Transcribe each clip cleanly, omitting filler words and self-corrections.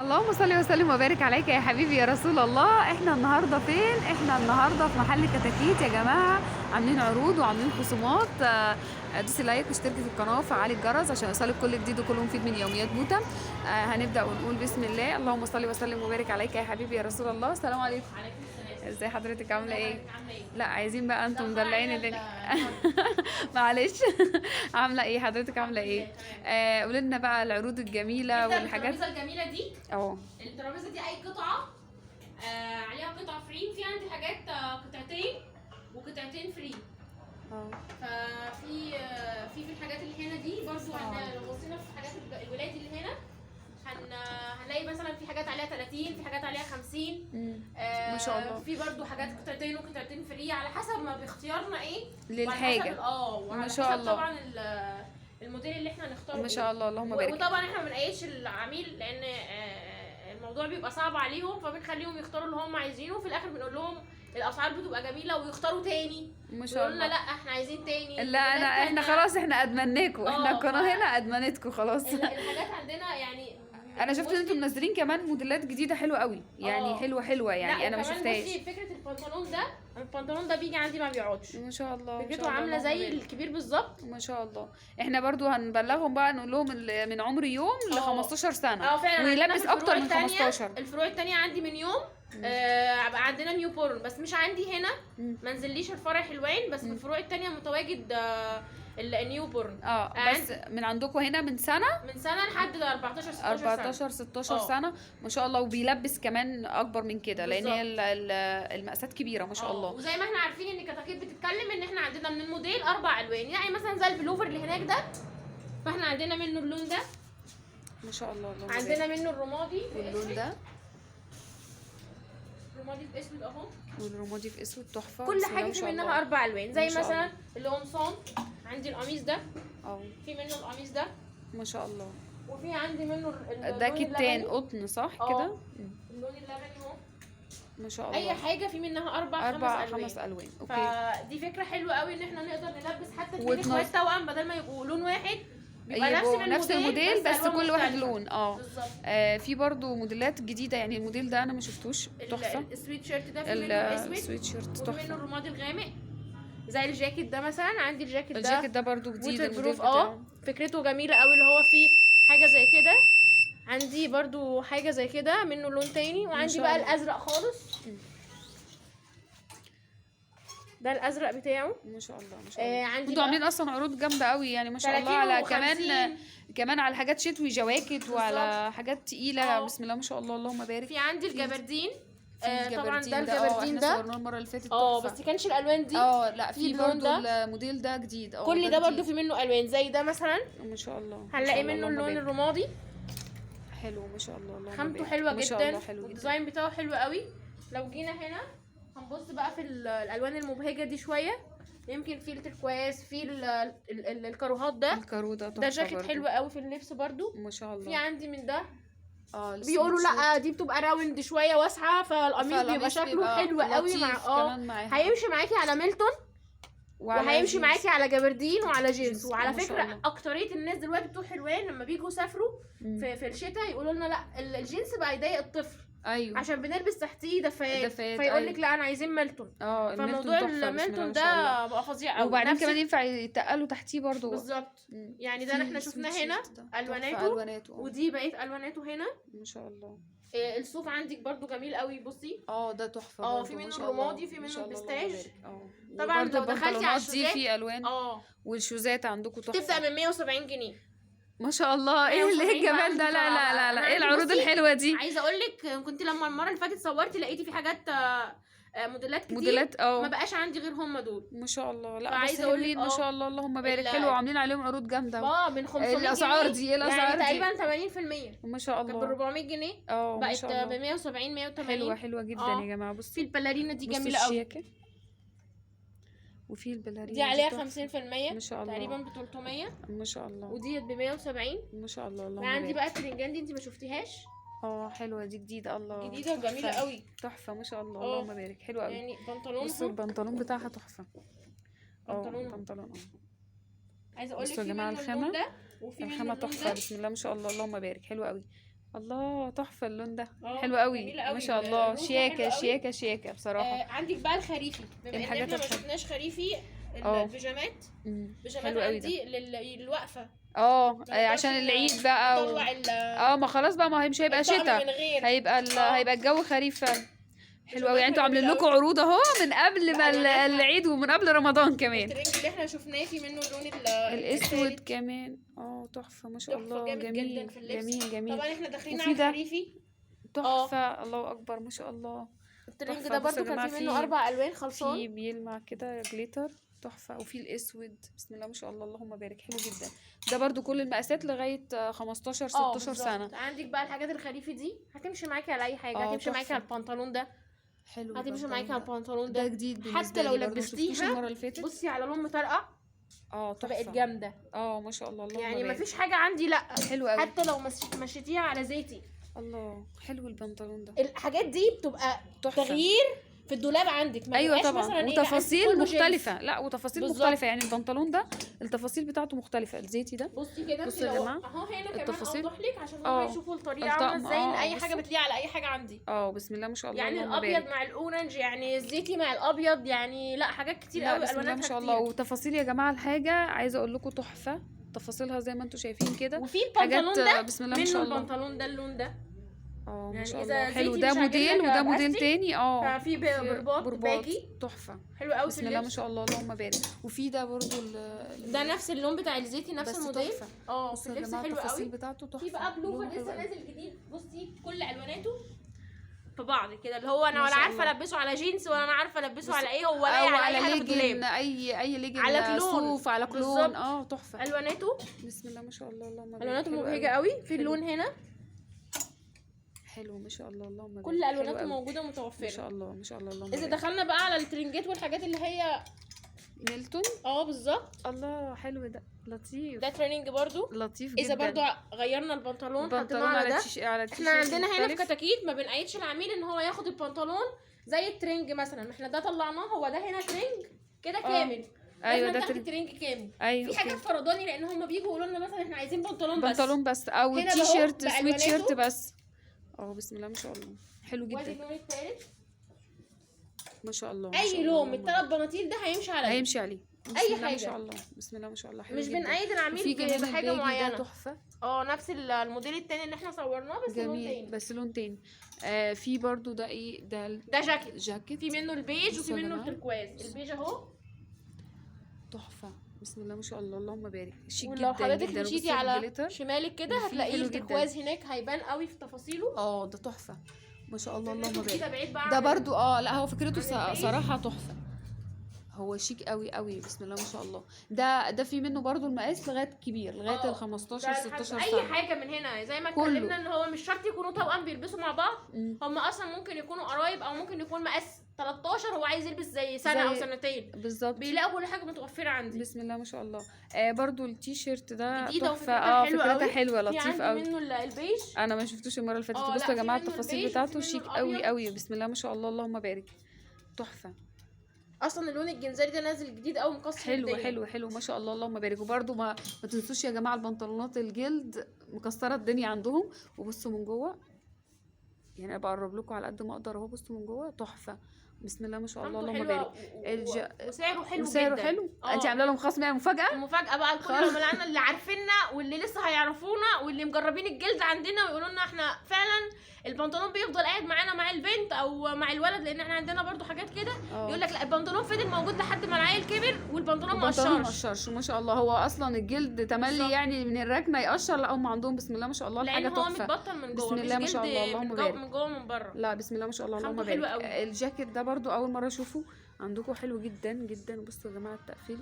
اللهم صل وسلم وبارك عليك يا حبيبي يا رسول الله. احنا النهارده فين؟ احنا النهارده في محل كتاكيت يا جماعه، عاملين عروض وعاملين خصومات. دوسي لايك واشتركي في القناه وفعلي الجرس عشان يوصلك كل جديد وكل مفيد من يوميات بوتا. هنبدا ونقول بسم الله. اللهم صل وسلم وبارك عليك يا حبيبي يا رسول الله. السلام عليكم. عليكم السلام. ازي حضرتك؟ عامله ازي ايه؟ حضرتك عامله ايه؟ لا عايزين بقى انتم لا مدلعين معانا الدنيا. النهارده. معلش. عامله ايه حضرتك؟ عامله الحمد ايه؟ لله تمام. قولي لنا بقى العروض الجميله نبدا والحاجات. بالترابيزه الجميله دي. اه الترابيزه دي اي قطعه عليها قطع فري، في عندي حاجات قطعتين وقطعتين فري. اه ففي في الحاجات اللي هنا دي برضو لو بصينا في حاجات الولاد اللي هنا هنلاقي مثلا في حاجات عليها 30، في حاجات عليها 50. ما شاء الله. في برضو حاجات قطعتين وقطعتين فري على حسب ما باختيارنا ايه للحاجه. وعلى ما شاء حسب الله. طبعا الموديل اللي احنا نختاره. ما شاء الله اللهم بارك. وطبعا احنا ما بنقيدش العميل لان الموضوع بيبقى صعب عليهم، فبنخليهم يختاروا اللي هم عايزينه، وفي الاخر بنقول لهم الاسعار بتبقى جميله ويختاروا تاني. ما شاء يقولوا لنا الله. لا احنا عايزين تاني. لا احنا خلاص احنا ادمناكوا، احنا القناه هنا ادمنتكوا خلاص. الحاجات عندنا يعني انا شفت ان انتم منزلين كمان موديلات جديده حلوه قوي، يعني حلوه يعني انا ما شفتهاش. بصي فكره البنطلون ده بيجي عندي ما بيقعدش. ما شاء الله. فكرته عامله زي الكبير بالظبط. ما شاء الله. احنا برضو هنبلغهم بقى، نقول لهم من عمر يوم ل 15 سنه فعلا ويلبس اكتر من 15. الفروع التانية عندي من يوم عندنا نيو بورن، بس مش عندي هنا. ما نزليش الفرع حلوين، بس في الفروع التانية متواجد النيو بورن. بس من عندكم هنا من سنه لحد 14 16 14 16 سنه ما شاء الله، وبيلبس كمان اكبر من كده لان هي المقاسات كبيره ما شاء الله. وزي ما احنا عارفين ان كتاكيت بتتكلم ان احنا عندنا من الموديل 4 الوان، يعني مثلا زي البلوفر اللي هناك ده، فاحنا عندنا منه اللون ده ما شاء الله. عندنا منه الرمادي واللون ده الرمادي في اسود اهو، والرمادي في اسود تحفه. كل حاجه في منها 4 الوان. زي مثلا القمصان عندي القميص ده، في منه القميص ده ما شاء الله. وفي عندي منه ده كتان قطن صح كده؟ اللون اللبني اهو ما شاء الله. اي حاجه في منها 4 5 الوان. اوكي. فدي فكره حلوه قوي ان احنا نقدر نلبس حتى اتنين اخوات توأم، بدل ما يبقوا لون واحد بيبقى نفس الموديل بس كل واحد لون. بالظبط. في برضو موديلات جديده، يعني الموديل ده انا ما شفتوش تحفه. السويت شيرت ده في منه الاسود، السويت شيرت تحفه، وفي منه الرمادي الغامق. زي الجاكيت ده مثلا، عندي الجاكيت ده برضو جديد الموديل بتاعه. فكرته جميله قوي، اللي هو فيه حاجه زي كده. عندي برضو حاجه زي كده منه لون تاني، وعندي بقى الازرق خالص. ده الازرق بتاعه ما شاء الله. ما شاء الله. عندي انتوا عاملين اصلا عروض جامده قوي يعني ما شاء الله، على كمان على حاجات شتوي جواكت وعلى حاجات تقيله. بسم الله ما شاء الله اللهم بارك. في عندي الجبردين. طبعا ده الجبردين ده صورناه المره اللي فاتت بس كانش الالوان دي. لا في برضه الموديل ده جديد. كل ده برضه في منه الوان زي ده مثلا. ما شاء الله. هنلاقي منه اللون الرمادي حلو ما شاء الله. خامته حلوه جدا والديزاين بتاعه حلو قوي. لو جينا هنا هنبص بقى في الالوان المبهجه دي شويه. يمكن في التركواز، في الكاروهات ده. الكارو ده جاكيت حلو قوي في اللبس برضو ما شاء الله. في عندي من ده بيقولوا لا دي بتبقى راوند شويه واسعه، فالقميص بيبقى شكله حلو قوي هيمشي معاكي على ميلتون وهيمشي معاكي على جبردين وعلى جينز. وعلى فكره اكتريه الناس دلوقتي بتوع حلوان لما بيجوا يسافروا في الشتاء يقولوا لنا لا الجينز بقى يضايق الطفل. ايوه عشان بنلبس تحتيه دفايات فيقول لك لا انا عايزين ميلتون. فموضوع الميلتون ده بقى فظيع قوي. وبعدين كمان ينفع يتقلوا تحتيه برضو. بالظبط. يعني ده احنا شفناه هنا الواناته ودي بقيت الواناته هنا ما شاء الله. الصوف عندك برضو جميل قوي. بصي ده تحفه. في منه الرمادي، في منه البستاج. طبعا لو دخلتي على الشوزات دي في الوان. والشوزات عندكم تحفه، تبدا من 170 جنيه. ما شاء الله. ايه الجمال ده؟ لا لا لا لا ايه العروض الحلوه دي؟ عايزه اقول لك كنت لما المره اللي فاتت صورتي لقيتي في حاجات موديلات كتير ما بقاش عندي غير هم دول ما شاء الله. لا عايزه اقول لك ما شاء الله اللهم بارك. حلو وعاملين عليهم عروض جامده. من 500 جنيه. الاسعار دي يعني تقريبا 80%. ما شاء الله. كانت ب 400 جنيه بقت ب 170 180. حلوه جدا يا جماعه. بصي في البلارينا دي جميله قوي. وفي البلارينا دي عليها 50% ما شاء الله تقريبا ب 300 ما شاء الله. وديت ب 170 ما شاء الله. اللهم عندي بقى الترنجان دي انت ما شفتيهاش. حلوه دي جديده. الله جديده وجميله قوي تحفه ما شاء الله. اللهم بارك. حلوه قوي. يعني بنطلون بصوا البنطلون بتاعها تحفه. بنطلون عايزه اقول لك بصوا يا جماعه الخامه ده وفي الخامه تحفه. بسم الله ما شاء الله اللهم بارك. حلوه قوي الله تحفه اللون ده، اه حلو قوي جميلة قوي ما شاء اللون الله، ده شياكه حلو قوي. شياكه شياكه بصراحه. عندك بقى الخريفي، بما ان الحاجات احنا ما الخريفي. شفناش خريفي، اه. البيجامات. بيجامات حلو قوي ده. عندي للوقفه. عشان العيد بقى ما خلاص بقى، ما هي مش هيبقى الطقم شتاء، من غير. هيبقى الجو خريف فعلا. حلو قوي، بيجامات يعني انتوا عاملين جميلة لكم قوي. عروض اهو من قبل ما بألواناتها. العيد ومن قبل رمضان كمان. الترنج اللي احنا شفناه في منه اللون الاسود الثالث. كمان تحفه ما شاء تحفه الله، جامد جدا جميل في اللبس. جميل جميل. طبعا احنا داخلين وفي على ده الخريفي. تحفه، الله اكبر ما شاء الله. الترنج تحفة. ده بصوا برضو يا كان جماعة، فيه منه 4 الوان في خلصان. بيلمع كده جليتر تحفه، وفي الاسود بسم الله ما شاء الله اللهم بارك، حلو جدا. ده برضو كل المقاسات لغايه 15 16 بالظبط. سنه. عندك بقى الحاجات الخريفي دي هتمشي معاكي على اي حاجه، هتمشي معاكي تحفة. على البنطلون ده، حلو هتمشي البنطلون معاكي على ده. البنطلون ده ده. جديد بالنسبه حتى لو لي برضو، شفتوش لبستيها المره اللي فاتت. بصي على لون مطرقه تحفه فبقت جامده. ما شاء الله اللهم يعني بارك. مفيش حاجه عندي لا، حلو قوي. حتى لو مشيتيها على زيتي. الله حلو البنطلون ده. الحاجات دي بتبقى تحفة. تغيير في الدولاب عندك، ما ايوه يبقاش طبعا، مثلا لا، وتفاصيل كله جينز. مختلفه، لا وتفاصيل بالظبط. مختلفه، يعني البنطلون ده التفاصيل بتاعته مختلفه، الزيتي ده بصي كده بصوا يا لو جماعة، اهو هنا كمان التفاصيل. اوضح لك عشان هم يشوفوا الطريقه الطقم. عامله ازاي، ان اي بصوا. حاجه بتليق على اي حاجه عندي. بسم الله ما شاء الله يعني اللهم الابيض بارك. مع الاورنج، يعني الزيتي مع الابيض، يعني لا حاجات كتير لا قوي بسم الله الواناتها ما شاء كتير. الله، وتفاصيل يا جماعه الحاجه عايزه اقول لكم تحفه، تفاصيلها زي ما انتم شايفين كده. وفي البنطلون ده بسم الله ما منه شاء الله. البنطلون ده اللون ده ما يعني شاء إذا الله حلو، زيتي ده مش موديل عاجبك وده موديل بأستك، تاني. ففي برباط باجي تحفه حلو قوي في بسم الله ما اللبس. شاء الله اللهم بارك. وفي ده برضو ده نفس اللون بتاع الزيتي، نفس بس الموديل. تحفة. في بصوا يا اللبس جماعة حلو التفاصيل قوي. بتاعته تحفه. في بقى بلوفر لونه حلو لسه قوي. نازل جديد، بصي كل الواناته في بعض كده، اللي هو انا ما ولا شاء عارفه الله. البسه على جينز ولا انا عارفه البسه بص- على ايه، هو لايق او على اي حاجه في ليجن، الدولاب. اي ليجن على كلون. صوف، على كلون. بالظبط. تحفه. الواناته بسم الله ما شاء الله اللهم بارك. الواناته حلو مبهجه قوي. في حلو. اللون هنا حلو ما شاء الله اللهم بارك. كل حلو الواناته قوي. موجوده ما ومتوفره. شاء الله ما شاء الله اللهم اذا بارك. دخلنا بقى على الترنجات والحاجات اللي هي ميلتون. بالظبط، الله حلو ده لطيف. ده تريننج برضو. لطيف جدا. اذا برضو غيرنا البنطلون حطيناه البنطلون على على ده. على احنا عندنا هنا في كتاكيت ما بنقيدش العميل ان هو ياخد البنطلون زي الترنج مثلا، احنا ده طلعناه، هو ده هنا ترنج كده كامل. ايوه ده ده ترنج كامل. ايوه في حاجات فرضاني لان هم بيجوا يقولوا لنا مثلا احنا عايزين بنطلون بس. بنطلون بس او هنا تي بهو شيرت سويت بألواناته. شيرت بس. بسم الله ما شاء الله حلو وادي جدا اللون الثالث. ما شاء الله ما شاء اي الله، لون من اللهم الثلاث بناطيل ده هيمشي عليه. هيمشي عليه. بسم أي الله ما حاجة. شاء الله بسم الله ما شاء الله حلو مش جدا. بنقيد وفي العميل كمان بحاجه الباجي معينه. ده تحفه نفس الموديل التاني اللي احنا صورناه بس لون جميل تاني. بس لون تاني. في برضو ده ايه ده ده جاكيت. جاكيت في منه البيج وفي بصوا يا منه جماعة. التركواز. البيج اهو. تحفه بسم الله ما شاء الله اللهم بارك، شيك ولو جدا حضرتك جدا. مشيتي وبصوا على الجليتر. شمالك كده وفيه هتلاقيه حلو التركواز هناك هيبان قوي في تفاصيله. ده تحفه ما شاء الله اللهم كده بارك. بعيد بقى ده عن برضو لا هو فكرته عن البيج. صراحه تحفه، هو شيك قوي قوي بسم الله ما شاء الله. ده في منه برضو المقاس لغايه كبير لغايه ال 15 ده 16 اي سنه. حاجه من هنا زي ما كله. اتكلمنا ان هو مش شرط يكونوا توأم بيلبسوا مع بعض. مم. هم اصلا ممكن يكونوا قرايب او ممكن يكون مقاس 13 هو عايز يلبس زي سنه او سنتين. بالظبط بيلاقوا كل حاجه متوفره عندي. بسم الله ما شاء الله. برضو التي شيرت ده جديده تحفه. وفكرتها حلوه فكرتها قوي. حلوه في لطيف عندي قوي. منه البيج. انا ما شفتوش المره اللي فاتت. لا، بصوا يا في جماعه منه التفاصيل البيج بتاعته وفي شيك منه قوي الأبيض. قوي بسم الله ما شاء الله اللهم بارك. تحفه اصلا اللون الجنزري ده نازل جديد قوي مكسر حلو الدنيا. حلو حلو ما شاء الله اللهم بارك. وبرده ما تنسوش يا جماعه البنطلونات الجلد مكسره الدنيا عندهم. وبصوا من جوه، يعني ابقى اقرب لكم على قد ما اقدر اهو. بصوا من جوه تحفه بسم الله ما شاء الله اللهم بارك. وسعره حلو وسعره جدا. حلو. انت عامله لهم خصم يعني مفاجاه. المفاجأة بقى لكل العملاء اللي عارفيننا واللي لسه هيعرفونا واللي مجربين الجلد عندنا ويقولوا لنا احنا فعلا البنطلون بيفضل قاعد معانا مع البنت او مع الولد، لان احنا عندنا برضو حاجات كده. يقول لك لا البنطلون فضل موجود لحد ما العيل كبر والبنطلون ما قشرش. ما شاء الله. هو اصلا الجلد تملي يعني من الركنه يقشر. لا هم عندهم بسم الله ما شاء الله الحاجه لان هو تحفه. متبطن من جوه بسم الله ما شاء الله اللهم بارك. من جوه من بره. لا بسم الله ما شاء الله اللهم خامته حلوة بارك. قوي. الجاكيت ده برضو اول مره اشوفه عندكم، حلو جدا جدا. بصوا يا جماعه التقفيل،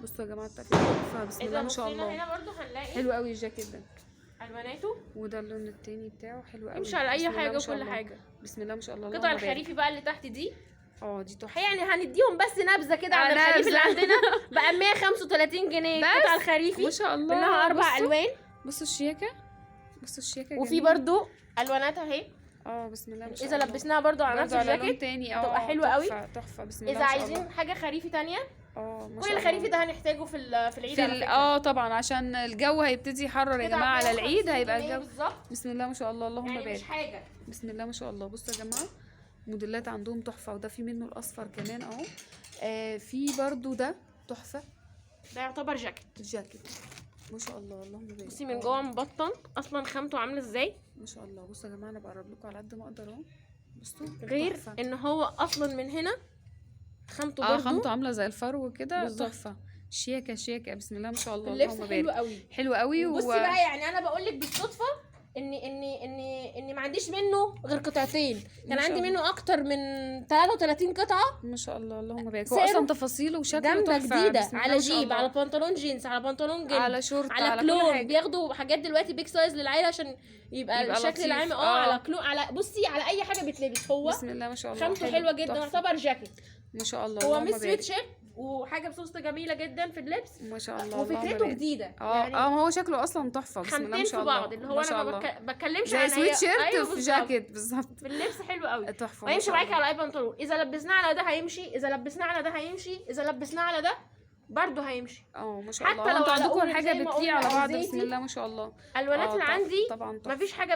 بصوا يا جماعه التقفيل تحفه بسم الله ما شاء الله. هنا برضو هنلاقي حلو قوي الجاكيت ده الواناته. وده اللون التاني بتاعه حلو قوي. يمشي على اي بسم الله حاجه ما شاء وكل الله. حاجه. بسم الله ما شاء الله قطع اللهم بارك. الخريفي بقى اللي تحت دي دي تحفه. يعني هنديهم بس نبذه كده على الخريف اللي عندنا بقى 135 جنيه قطع الخريفي ما شاء الله. منها 4 الوان. بصوا الشياكه، بصوا الشياكه وفي برضو الواناتها اهي. بسم الله ما شاء اذا الله. لبسناها برضو على نفس الجاكيت تاني تبقى حلوه قوي. تحفه بسم الله اذا ما شاء الله. عايزين حاجه خريفي تانية ما كل شاء الخريفي الله. ده هنحتاجه في العيد على فكرة. طبعا عشان الجو هيبتدي يحرر يا كده جماعه على 450 العيد، هيبقى جنيه الجو بالظبط، بسم الله ما شاء الله اللهم يعني مش بارك. حاجه. بسم الله ما شاء الله. بصوا يا جماعه موديلات عندهم تحفه، وده في منه الاصفر كمان اهو. في برضو ده تحفه، ده يعتبر جاكيت. جاكيت ما شاء الله اللهم بارك. بصي من جوه مبطن، اصلا خامته عامله ازاي ما شاء الله. بصوا يا جماعه انا بقرب لكم على قد ما اقدر اهو. بصوا غير تحفة. ان هو اصلا من هنا خامته برضو خامته عامله زي الفرو كده، بالظبط. تحفه شياكه شياكه بسم الله ما شاء الله اللبس اللهم حلو بارك. قوي. حلو قوي. بصي بقى يعني انا بقول لك بالصدفه اني ما عنديش منه غير قطعتين، كان ما شاء عندي الله. منه اكتر من 33 قطعه ما شاء الله اللهم بارك. هو سعره اصلا تفاصيله وشكله جامده تحفه جديده، بسم الله على ما شاء جيب، الله. على بنطلون جينز، على بنطلون جلد، على شورت، على كل كلون. حاجه. بياخدوا حاجات دلوقتي بيج سايز للعيله عشان يبقى الشكل لطيف. العام على كلون، على بصي على اي حاجه بتلبس. هو بسم الله ما شاء الله خامته حلوه جدا، تحفة. يعتبر جاكيت. ما شاء الله هو اللهم مش سويت بارك. شيب وحاجه بسوسته جميله جدا في اللبس، ما شاء الله اللهم وفكرته بارك. جديده يعني ما هو شكله اصلا تحفه بسم الله ما خامتين شاء في الله. بعض، اللي هو ما شاء انا ما الله. بتكلمش زي عن سويت شيرت أيوة في بالظبط. جاكيت بالظبط. في اللبس حلو قوي، تحفه ما ويمشي شاء معاكي الله. على اي بنطلون. اذا لبسناه على ده هيمشي، اذا لبسناه على ده هيمشي، اذا لبسناه على ده برضه هيمشي. ما شاء حتى الله. لو انتوا على عندكم أول الحاجه زي ما بتليق قلنا على بعض زيتي، بسم الله ما شاء الله. الوانات اللي عندي طبعا تحفة. مفيش حاجه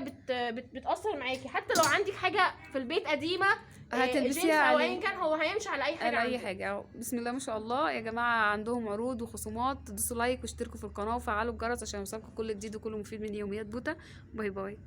بتاثر معاكي. حتى لو عندك حاجه في البيت قديمه هتلبسيها جينز او عليه. ايا كان، هو هيمشي على اي حاجه على اي عندك. حاجه بسم الله ما شاء الله يا جماعه. عندهم عروض وخصومات، دوسوا لايك واشتركوا في القناه وفعلوا الجرس عشان يوصلكم كل جديد وكل مفيد من يوميات بوتا. باي باي.